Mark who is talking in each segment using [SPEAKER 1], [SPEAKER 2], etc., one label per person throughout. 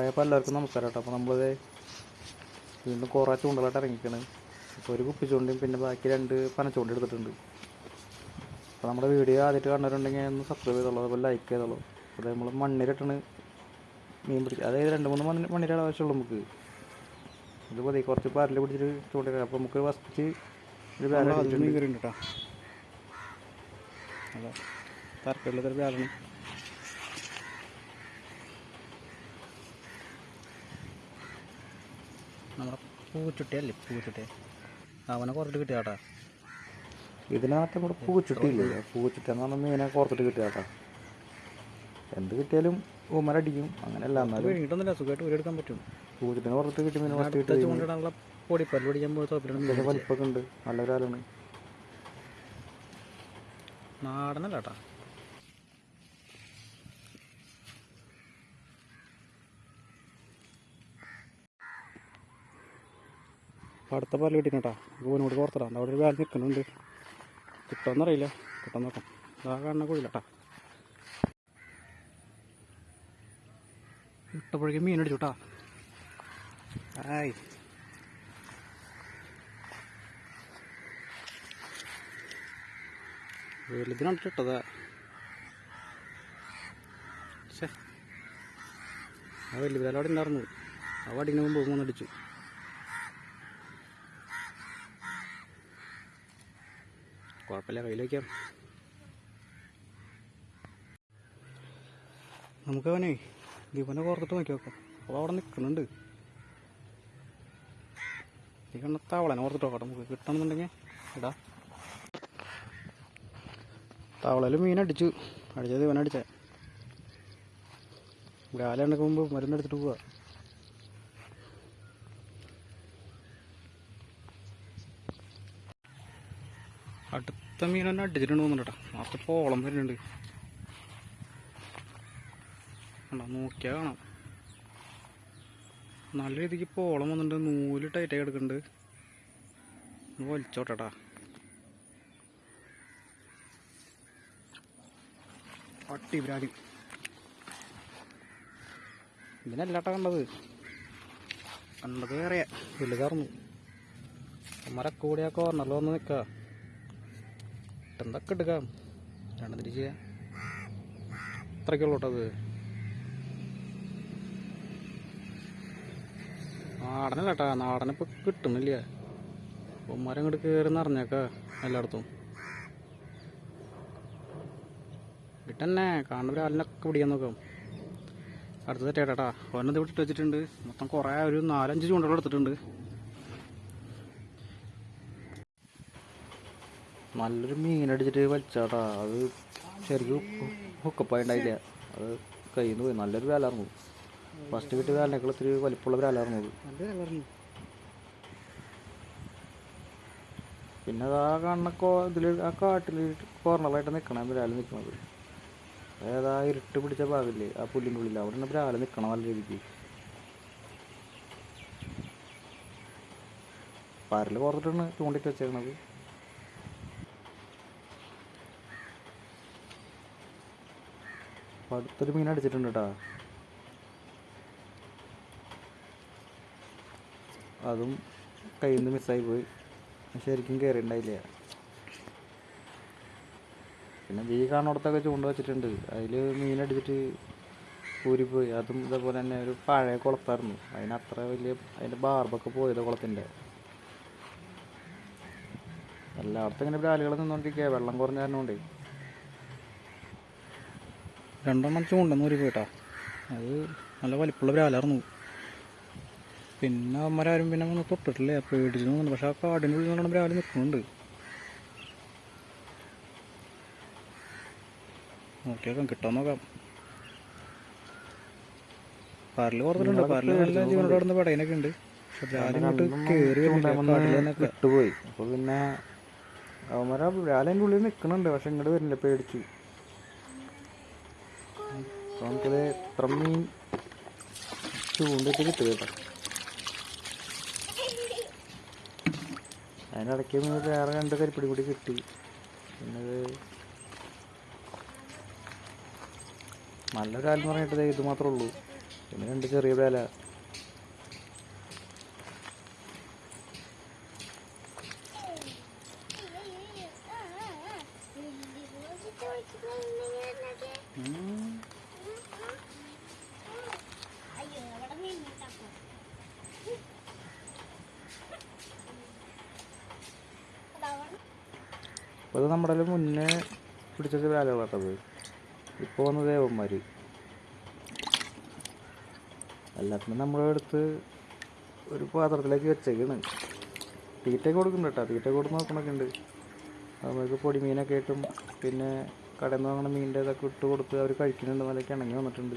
[SPEAKER 1] അപ്പോൾ എല്ലാവർക്കും നമസ്കാരം കേട്ടോ. അപ്പോൾ നമ്മളിത് വീണ്ടും കുറേ ചൂണ്ടലായിട്ട് ഇറങ്ങിക്കാണ്. അപ്പോൾ ഒരു കുപ്പി ചൂണ്ടയും പിന്നെ ബാക്കി 2 പനച്ചൂണ്ട എടുത്തിട്ടുണ്ട്. അപ്പോൾ നമ്മുടെ വീഡിയോ ആദ്യമായിട്ട് കാണുന്നവരുണ്ടെങ്കിൽ ഒന്ന് സബ്സ്ക്രൈബ് ചെയ്തോളൂ, അതുപോലെ ലൈക്ക് ചെയ്തോളൂ. അപ്പോൾ നമ്മൾ മണ്ണിലിട്ടാണ് മീൻ പിടിക്കുക. അതായത് 2-3 മണ്ണിലാണ് ആവശ്യമുള്ളൂ നമുക്ക്. ഇത് മതി, കുറച്ച് പാരൽ പിടിച്ചിട്ട് ചൂണ്ടക്കാം. അപ്പോൾ നമുക്ക് ഫസ്റ്റ് ഒരു ബാല
[SPEAKER 2] മീൻ കറി ഉണ്ട് കേട്ടോ. അതെ, തരക്കേടില്ലാത്തൊരു ബാലാണ്. നമ്മുടെ പൂച്ചുട്ടിയല്ലേ, പൂച്ചുട്ടി അവനെ കുറച്ചിട്ട് കിട്ടിയ കേട്ടാ.
[SPEAKER 1] ഇതിനകത്ത് കൂടെ പൂച്ചുട്ടിയില്ലേ, പൂച്ചുട്ടി എന്ന് പറഞ്ഞാൽ മീനെ കുറച്ചിട്ട് കിട്ടിയ കേട്ടാ. എന്ത് കിട്ടിയാലും ഉമ്മരടിക്കും, അങ്ങനെയല്ല. എന്നാലും
[SPEAKER 2] വീണിട്ടൊന്നുമില്ല, സുഖമായിട്ട് ഊരെടുക്കാൻ പറ്റും.
[SPEAKER 1] പൂച്ചട്ടിനെ പുറത്തിട്ട് കിട്ടി മീൻ
[SPEAKER 2] ചൂണ്ടിടാനുള്ള പൊടിപ്പല്ല് പിടിക്കാൻ പോയി
[SPEAKER 1] വലിപ്പൊക്കെ ഉണ്ട്, നല്ലൊരാളാണ്.
[SPEAKER 2] നാടനല്ല കേട്ടാ. അടുത്ത പല്ല് കിട്ടിന് കേട്ടാ. പൂവിനോട് പുറത്തിടാം. അവിടെ ഒരു വാല് നിൽക്കുന്നുണ്ട്. കിട്ടുമെന്നറിയില്ല, കിട്ടാൻ നോക്കാം. ഇതാ കാണുന്ന കുഴിയില്ല കേട്ടാ. ഇട്ടപ്പോഴേക്കും മീൻ അടിച്ചു കേട്ടാ. ആയി വലുതിനാണ് ഇട്ടതാ. ശേ, ആ വലിയ വില അവിടെ ഉണ്ടായിരുന്നു. ആ വടിന് മുമ്പ് മൂന്നടിച്ചു. കുഴപ്പമില്ല, കയ്യിൽ വയ്ക്കാം. നമുക്ക് അവനെ ദീപനെ പുറത്തിട്ട് നോക്കി നോക്കാം. അപ്പോൾ അവിടെ നിൽക്കുന്നുണ്ട്. ഈ കണ്ണ തവളനെ പുറത്തിട്ട് നോക്കാം. നമുക്ക് കിട്ടണമെന്നുണ്ടെങ്കിൽ ഇടാ. തവളയിൽ മീൻ അടിച്ചു. അടിച്ചത് ഇവനടിച്ച ഗാലുണ്ടെങ്കിൽ മുമ്പ് മരുന്നെടുത്തിട്ട് പോവാ. അടുത്ത മീൻ തന്നെ അടിച്ചിട്ടുണ്ട് തോന്നുന്നു കേട്ടോ. മാത്രം പോളം വരുന്നുണ്ട്. നോക്കിയാൽ കാണാം. നല്ല രീതിക്ക് പോളം വന്നിട്ടുണ്ട്. നൂല് ടൈറ്റായി കിടക്കുന്നുണ്ട്. വലിച്ചോട്ടാ. പട്ടി ബ്രാലി ഇതിനല്ലാട്ടാ കണ്ടത്. കണ്ടത് വേറെ വലുതാർന്നു. അമ്മരൊക്കെ കൂടി ആ കോർണറിൽ വന്ന് നിൽക്കുക. എന്തൊക്കെ എടുക്കാം, രണ്ടും തിരിച്ച് ചെയ്യാം. അത്രയ്ക്കുള്ളൂ കേട്ടോ. അത് നാടനല്ല കേട്ടാ. നാടനിപ്പോൾ കിട്ടുന്നില്ല. ഉമ്മാരെ അങ്ങോട്ട് കയറി നിറഞ്ഞേക്കാ എല്ലായിടത്തും. കിട്ടന്നെ കാണുന്ന ഒരാളിനൊക്കെ പിടിക്കാൻ നോക്കാം. അടുത്ത തെറ്റേട്ടാ. ഒരെണ്ണത് വിട്ടിട്ട് വെച്ചിട്ടുണ്ട്. മൊത്തം കുറേ ഒരു 4-5 ചൂണ്ടകൾ എടുത്തിട്ടുണ്ട്.
[SPEAKER 1] നല്ലൊരു മീനടിച്ചിട്ട് വലിച്ചാട്ടാ. അത് ശരിക്കും ഹുക്കപ്പായി ഉണ്ടായില്ല. അത് കയ്യിൽ നിന്ന് പോയി. നല്ലൊരു വേലായിരുന്നു. ഫസ്റ്റ് കിട്ടിയ വേലിനേക്കാൾ ഇത്തിരി വലിപ്പമുള്ള വേലായിരുന്നു അത്. പിന്നെ അത് ആ കാണുന്ന ഇതിൽ ആ കാട്ടിൽ കോർണറായിട്ട് നിൽക്കണം ബ്രാല് നിൽക്കണത്. അതായത് ആ ഇരുട്ട് പിടിച്ച ഭാഗമില്ലേ, ആ പുല്ലിൻ്റെ ഉള്ളിൽ, അവിടെ നിന്ന് ബ്രാല് നിൽക്കണം നല്ല രീതിക്ക്. പാരൽ കോർത്തിട്ടാണ് ചൂണ്ടിട്ട് വെച്ചേക്കണത്. അപ്പം അടുത്തൊരു മീൻ അടിച്ചിട്ടുണ്ട് കേട്ടോ. അതും കയ്യിൽ നിന്ന് മിസ്സായി പോയി. ശരിക്കും കയറിയിട്ടുണ്ടായില്ല. പിന്നെ ഈ കാണുന്നിടത്തൊക്കെ ചൂണ്ട വെച്ചിട്ടുണ്ട്. അതിൽ മീനടിച്ചിട്ട് ഊരിപ്പോയി. അതും ഇതേപോലെ തന്നെ ഒരു പഴയ കുളത്തായിരുന്നു. അതിനത്ര വലിയ അതിൻ്റെ ബാർബൊക്കെ പോയത് കുളത്തിൻ്റെ. എല്ലായിടത്തും ഇങ്ങനെ ബ്രാലുകൾ നിന്നുകൊണ്ടിരിക്കുക, വെള്ളം കുറഞ്ഞ കാരണം കൊണ്ടേ.
[SPEAKER 2] 2 ചൂണ്ടെന്ന് ഊരി പോയിട്ടാ. അത് നല്ല വലിപ്പമുള്ള ബ്രാലായിരുന്നു. പിന്നെ അമ്മരാരും പിന്നെ ഒന്ന് തൊട്ടിട്ടില്ലേ, പേടിച്ചു തോന്നുന്നു. പക്ഷെ ആ കാടിൻ്റെ ഉള്ളിൽ നിന്നുള്ള ബ്രാല് നിൽക്കുന്നുണ്ട്. നോക്കിയേക്കാം, കിട്ടാൻ നോക്കാം. പാരല് കുറച്ചിട്ടുണ്ട്. പാരല് നല്ല ജീവനോട് അവിടെ നിന്ന് പടയനൊക്കെ ഉണ്ട്. പക്ഷെ ബ്രാലിങ്ങോട്ട് കയറി
[SPEAKER 1] വിട്ടുപോയി. അപ്പോൾ പിന്നെ അവന്മാരാ ബ്രാലിൻ്റെ ഉള്ളിൽ നിൽക്കുന്നുണ്ട്. പക്ഷെ ഇങ്ങോട്ട് വരില്ല, പേടിച്ചു. നമുക്കിത് എത്ര മീൻ ചൂണ്ടിട്ട് കിട്ടുക കേട്ടോ. അതിനിടയ്ക്ക് വേറെ 2 കരിപ്പിടി കൂടി കിട്ടി. പിന്നെ നല്ലൊരു കാലം പറഞ്ഞിട്ട് ഇത് മാത്രമേ ഉള്ളൂ. പിന്നെ 2 ചെറിയ ബ്രാല. അപ്പോൾ ഇത് നമ്മുടെ മുന്നേ പിടിച്ച ബ്രാലുകളാട്ടത്. ഇപ്പോൾ വന്ന ദേവന്മാർ എല്ലാത്തിനും നമ്മളെടുത്ത് ഒരു പാത്രത്തിലേക്ക് വെച്ചേക്കാണ്. തീറ്റ കൊടുക്കുന്നുണ്ട് കേട്ടോ, തീറ്റ കൊടുത്ത് നോക്കണൊക്കെ ഉണ്ട്. നമുക്ക് പൊടിമീനൊക്കെ ആയിട്ടും പിന്നെ കടയിൽ നിന്ന് വാങ്ങുന്ന മീനിൻ്റെ ഇതൊക്കെ ഇട്ട് കൊടുത്ത് അവർ കഴിക്കുന്നുണ്ട്. നല്ല ഇണങ്ങി വന്നിട്ടുണ്ട്.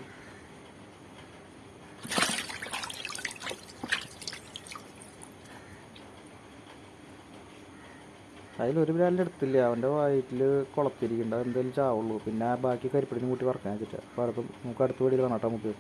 [SPEAKER 1] അതിലൊരു ബ്രാലിൻ്റെ എടുത്തില്ല, അവൻ്റെ വയറ്റിൽ കുളത്തിരിക്കുന്നുണ്ട്. അതെന്തായാലും ചാവുള്ളൂ. പിന്നെ ബാക്കി കരിപ്പിടിന് കൂട്ടി വറക്കാൻ വെച്ചിട്ട്. അപ്പോൾ നമുക്ക് അടുത്ത വീടിൽ കാണാം കേട്ടോ നമുക്ക്.